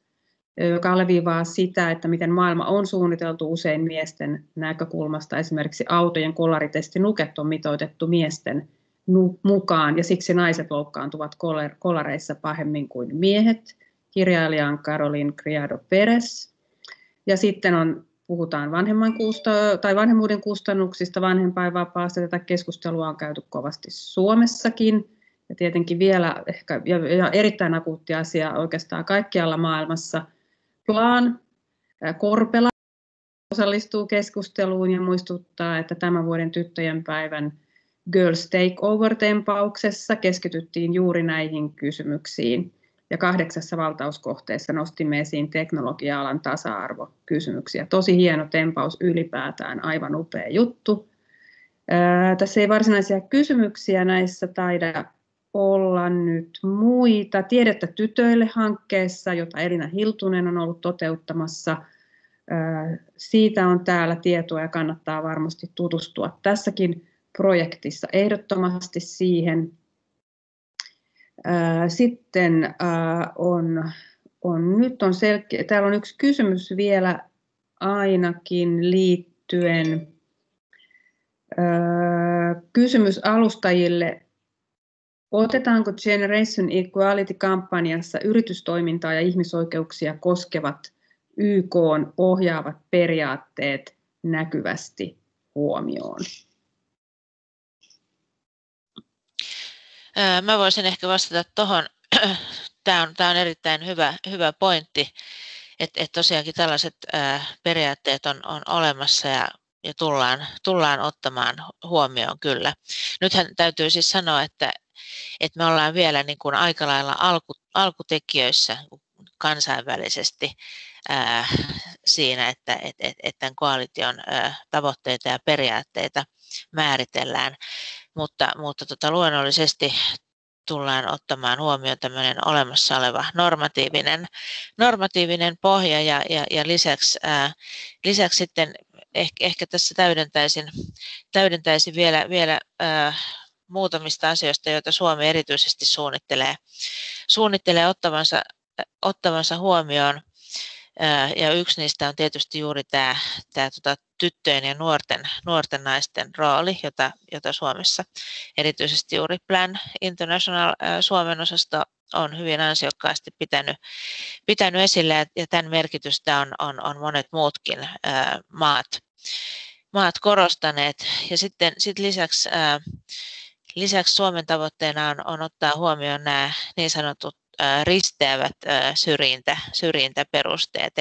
joka alleviivaa sitä, että miten maailma on suunniteltu usein miesten näkökulmasta. Esimerkiksi autojen kolaritestin nuket on mitoitettu miesten mukaan, ja siksi naiset loukkaantuvat kolareissa pahemmin kuin miehet. Kirjailija on Caroline Criado Perez. Ja sitten puhutaan vanhemmuuden kustannuksista, vanhempainvapaasta. Tätä keskustelua on käyty kovasti Suomessakin. Ja tietenkin vielä ehkä ja erittäin akuutti asia oikeastaan kaikkialla maailmassa. Plan Korpela osallistuu keskusteluun ja muistuttaa, että tämän vuoden tyttöjen päivän Girls Takeover-tempauksessa keskityttiin juuri näihin kysymyksiin. Ja 8 valtauskohteessa nostimme esiin teknologia-alan tasa-arvokysymyksiä. Tosi hieno tempaus ylipäätään, aivan upea juttu. Tässä ei varsinaisia kysymyksiä näissä taida olla nyt muita. Tiedettä tytöille -hankkeessa, jota Elina Hiltunen on ollut toteuttamassa. Siitä on täällä tietoa ja kannattaa varmasti tutustua tässäkin projektissa ehdottomasti siihen. Sitten täällä on yksi kysymys vielä ainakin liittyen kysymys alustajille. Otetaanko Generation Equality-kampanjassa yritystoimintaa ja ihmisoikeuksia koskevat YK:n ohjaavat periaatteet näkyvästi huomioon? Mä voisin ehkä vastata tuohon. Tämä on erittäin hyvä pointti, että tosiaankin tällaiset periaatteet on olemassa ja tullaan ottamaan huomioon kyllä. Nythän täytyy siis sanoa, että me ollaan vielä niin kuin aika lailla alkutekijöissä kansainvälisesti siinä, että tämän koalition tavoitteita ja periaatteita määritellään, mutta luonnollisesti tullaan ottamaan huomioon tämmöinen olemassa oleva normatiivinen pohja ja lisäksi sitten ehkä tässä täydentäisin vielä muutamista asioista, joita Suomi erityisesti suunnittelee ottavansa huomioon. Ja yksi niistä on tietysti juuri tämä tyttöjen ja nuorten naisten rooli, jota Suomessa erityisesti juuri Plan International Suomen osasto on hyvin ansiokkaasti pitänyt esillä, ja tämän merkitystä on monet muutkin maat korostaneet. Ja sitten lisäksi Lisäksi Suomen tavoitteena on ottaa huomioon nämä niin sanotut risteävät syrjintäperusteet,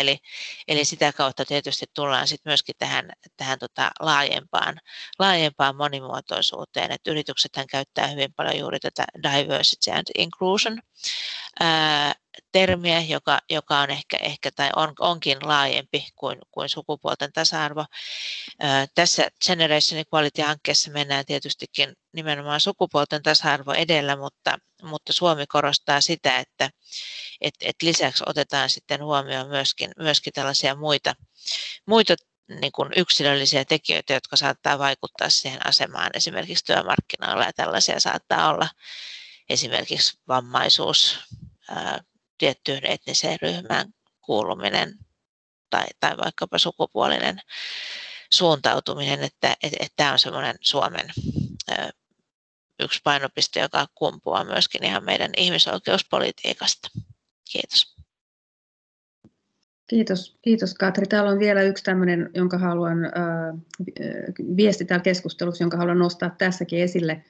eli sitä kautta tietysti tullaan sitten myöskin tähän laajempaan monimuotoisuuteen, että yrityksethän käyttää hyvin paljon juuri tätä diversity and inclusion termiä, joka on ehkä tai onkin laajempi kuin sukupuolten tasa-arvo. Tässä Generation Equality-hankkeessa mennään tietystikin nimenomaan sukupuolten tasa-arvo edellä, mutta Suomi korostaa sitä, että lisäksi otetaan sitten huomioon myöskin tällaisia muita niin kuin yksilöllisiä tekijöitä, jotka saattaa vaikuttaa siihen asemaan esimerkiksi työmarkkinoilla, ja tällaisia saattaa olla esimerkiksi vammaisuus, tiettyyn etniseen ryhmään kuuluminen tai vaikkapa sukupuolinen suuntautuminen, että tämä on semmoinen Suomen yksi painopiste, joka kumpuaa myöskin ihan meidän ihmisoikeuspolitiikasta. Kiitos. Kiitos Katri. Täällä on vielä yksi tämmöinen, jonka haluan viesti täällä keskustelussa, jonka haluan nostaa tässäkin esille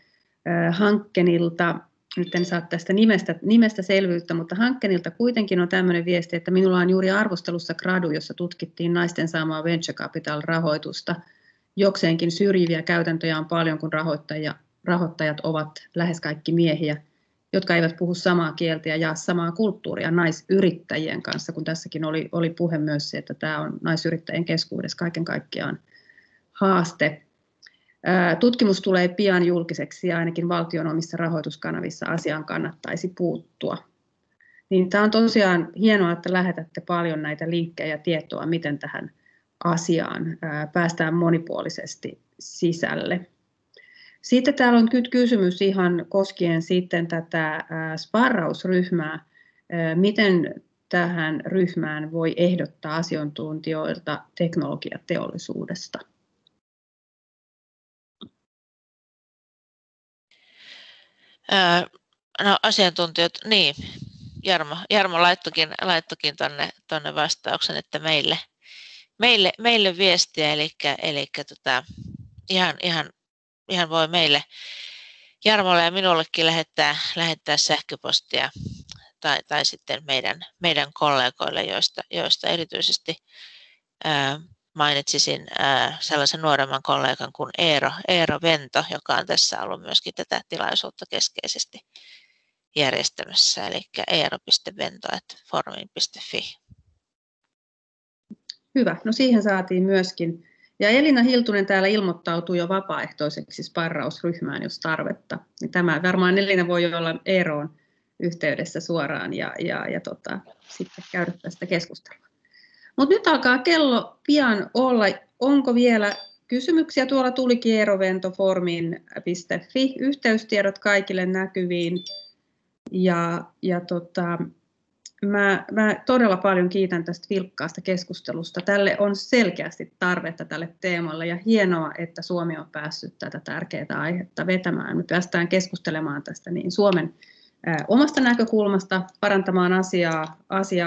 Hankkenilta. Nyt en saa tästä nimestä selvyyttä, mutta Hankkenilta kuitenkin on tämmöinen viesti, että minulla on juuri arvostelussa gradu, jossa tutkittiin naisten saamaa venture capital-rahoitusta. Jokseenkin syrjiviä käytäntöjä on paljon, kun rahoittajat ovat lähes kaikki miehiä, jotka eivät puhu samaa kieltä ja jaa samaa kulttuuria naisyrittäjien kanssa, kun tässäkin oli puhe myös se, että tämä on naisyrittäjien keskuudessa kaiken kaikkiaan haaste. Tutkimus tulee pian julkiseksi ja ainakin valtion omissa rahoituskanavissa asiaan kannattaisi puuttua. Niin tämä on tosiaan hienoa, että lähetätte paljon näitä linkkejä ja tietoa, miten tähän asiaan päästään monipuolisesti sisälle. Sitten täällä on kysymys ihan koskien sitten tätä sparrausryhmää. Miten tähän ryhmään voi ehdottaa asiantuntijoilta teknologiateollisuudesta? No asiantuntijat, niin Jarmo laittokin tonne vastauksen, että meille viestiä, eli ihan voi meille Jarmolle ja minullekin lähettää sähköpostia tai sitten meidän kollegoille, joista erityisesti mainitsisin sellaisen nuoremman kollegan kuin Eero Vento, joka on tässä ollut myöskin tätä tilaisuutta keskeisesti järjestämässä, eli eero.vento@formin.fi. Hyvä, no siihen saatiin myöskin. Ja Elina Hiltunen täällä ilmoittautui jo vapaaehtoiseksi sparrausryhmään, jos tarvetta. Tämä varmaan Elina voi olla Eeroon yhteydessä suoraan ja sitten käydä tästä keskustelua. Mutta nyt alkaa kello pian olla. Onko vielä kysymyksiä? Tuolla tulikin eeroventoformin.fi. Yhteystiedot kaikille näkyviin. Mä todella paljon kiitän tästä vilkkaasta keskustelusta. Tälle on selkeästi tarvetta tälle teemalle ja hienoa, että Suomi on päässyt tätä tärkeää aihetta vetämään. Me päästään keskustelemaan tästä niin Suomen omasta näkökulmasta, parantamaan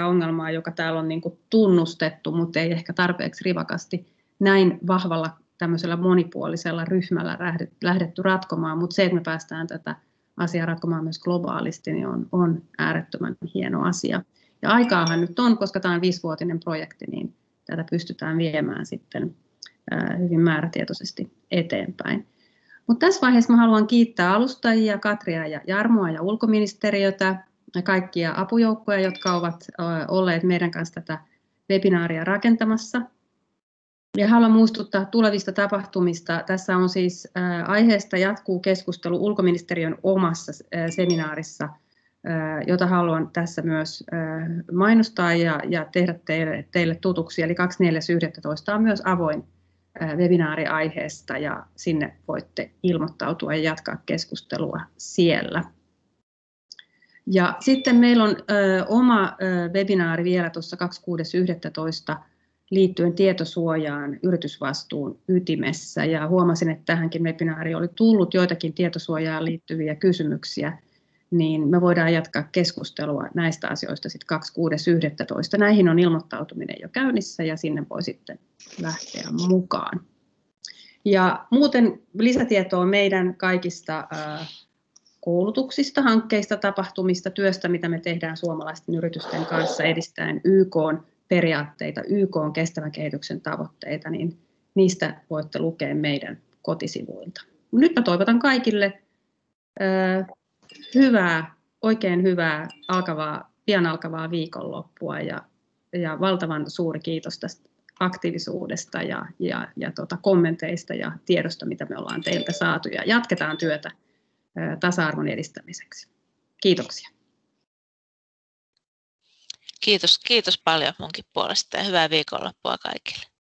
ongelmaa, joka täällä on niin kuin tunnustettu, mutta ei ehkä tarpeeksi rivakasti näin vahvalla tämmöisellä monipuolisella ryhmällä lähdetty ratkomaan, mutta se, että me päästään tätä asiaa ratkomaan myös globaalisti, niin on äärettömän hieno asia. Ja aikaahan nyt on, koska tämä on 5-vuotinen projekti, niin tätä pystytään viemään sitten hyvin määrätietoisesti eteenpäin. Mutta tässä vaiheessa mä haluan kiittää alustajia, Katria ja Jarmoa ja ulkoministeriötä ja kaikkia apujoukkoja, jotka ovat olleet meidän kanssa tätä webinaaria rakentamassa. Ja haluan muistuttaa tulevista tapahtumista. Tässä on siis aiheesta jatkuu keskustelu ulkoministeriön omassa seminaarissa, jota haluan tässä myös mainostaa ja tehdä teille tutuksi. Eli 24.11. on myös avoin webinaari aiheesta ja sinne voitte ilmoittautua ja jatkaa keskustelua siellä. Ja sitten meillä on oma webinaari vielä tuossa 26.11. liittyen tietosuojaan yritysvastuun ytimessä. Ja huomasin, että tähänkin webinaariin oli tullut joitakin tietosuojaan liittyviä kysymyksiä, niin me voidaan jatkaa keskustelua näistä asioista sitten 26.11. Näihin on ilmoittautuminen jo käynnissä ja sinne voi sitten lähteä mukaan. Ja muuten lisätietoa meidän kaikista koulutuksista, hankkeista, tapahtumista, työstä, mitä me tehdään suomalaisten yritysten kanssa edistäen YK:n periaatteita, YK:n kestävän kehityksen tavoitteita, niin niistä voitte lukea meidän kotisivuilta. Nyt mä toivotan kaikille oikein hyvää pian alkavaa viikonloppua ja valtavan suuri kiitos tästä aktiivisuudesta ja kommenteista ja tiedosta, mitä me ollaan teiltä saatu, ja jatketaan työtä tasa-arvon edistämiseksi. Kiitoksia. Kiitos paljon munkin puolesta ja hyvää viikonloppua kaikille.